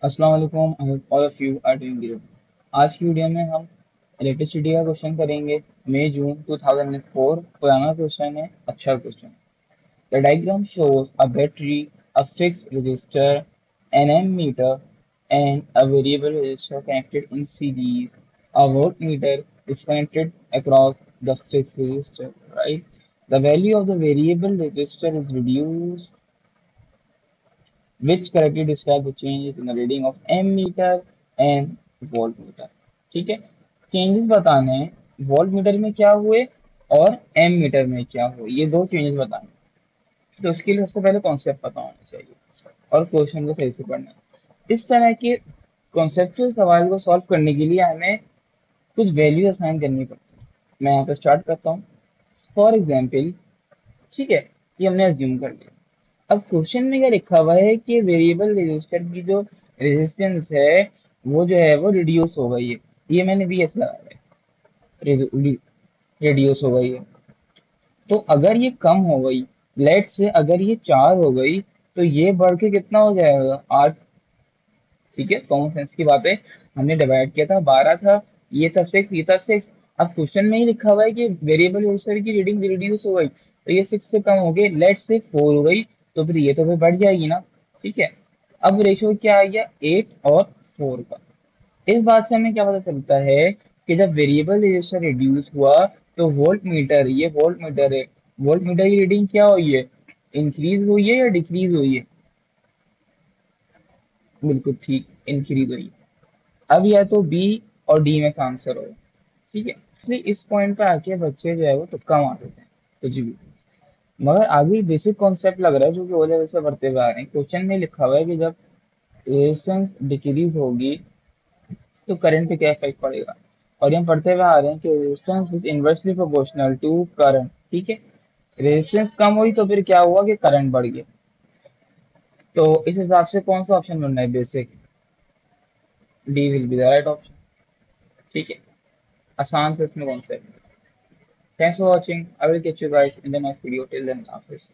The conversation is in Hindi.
अस्सलाम वालेकुम। I hope all of you are doing good. आज की वीडियो में हम इलेक्ट्रिसिटी का क्वेश्चन करेंगे। मई जून 2004 पुराना क्वेश्चन है, अच्छा question. The diagram shows a battery, a fixed resistor, an ammeter and a variable resistor connected in series. A voltmeter is connected across the fixed resistor, right? The value of the variable resistor is reduced, which correctly describe the changes in the reading of ammeter and voltmeter। ठीक है, चेंजेस बताने हैं वोल्ट मीटर में क्या हुए और एम मीटर में क्या हुए, ये दो चेंजेस बताने हैं। तो उसके लिए सबसे पहले कॉन्सेप्ट पता होना चाहिए और क्वेश्चन को सही से पढ़ना है। इस तरह के कॉन्सेप्चुअल सवाल को सॉल्व करने के लिए हमें कुछ वैल्यू असाइन करनी पड़ती है। मैं यहाँ पे स्टार्ट करता हूँ। फॉर एग्जाम्पल, ठीक है, ये हमने अज्यूम कर लिया। अब क्वेश्चन में क्या लिखा हुआ है कि वेरिएबल रेजिस्टर की जो रेजिस्टेंस है वो जो है वो रिड्यूस हो गई है। ये मैंने भी ऐसा लगाया है, रिड्यूस हो गई है। तो अगर ये कम हो गई, लेट से अगर ये 4 हो गई, तो ये बढ़ के कितना हो जाएगा, 8। ठीक है, कॉमन सेंस की बात है। हमने डिवाइड किया था, 12 था, ये था 6, ये था 6। अब क्वेश्चन में ही लिखा हुआ है कि वेरिएबल रेजिस्टर की रीडिंग रिड्यूस हो गई, तो ये 6 से कम हो गई, लेट से 4 हो गई, तो फिर ये तो फिर बढ़ जाएगी ना। ठीक है, अब रेशियो क्या आ गया, 8 और 4 का। इस बात से हमें क्या पता चलता है कि जब वेरिएबल रेजिस्टर रिड्यूस हुआ तो वोल्ट मीटर, ये वोल्ट मीटर है, वोल्ट मीटर की रीडिंग क्या हुई है, इंक्रीज हुई है या डिक्रीज हुई है। बिल्कुल ठीक, इंक्रीज हुई है। अब या तो बी और डी में से आंसर होगा। ठीक है, इसलिए इस पॉइंट पे आके बच्चे जो है वो तुक्का मार देते हैं कुछ भी। मगर आगे बेसिक कॉन्सेप्ट लग रहा है जो कि ओले से बढ़ते हुए आ रहे हैं। क्वेश्चन में लिखा हुआ है कि जब रेजिस्टेंस डिक्रीज होगी तो करंट पे क्या इफेक्ट पड़ेगा। और ये हम पढ़ते हुए आ रहे हैं कि resistance is inversely proportional to current. ठीक है, रेजिस्टेंस कम हुई तो फिर क्या हुआ कि करंट बढ़ गया। तो इस हिसाब से कौन सा ऑप्शन बनना है, basic D will be the right option. ठीक है, आसान से इसमें concept. Thanks for watching. I will catch you guys in the next video. Till then, Hafiz.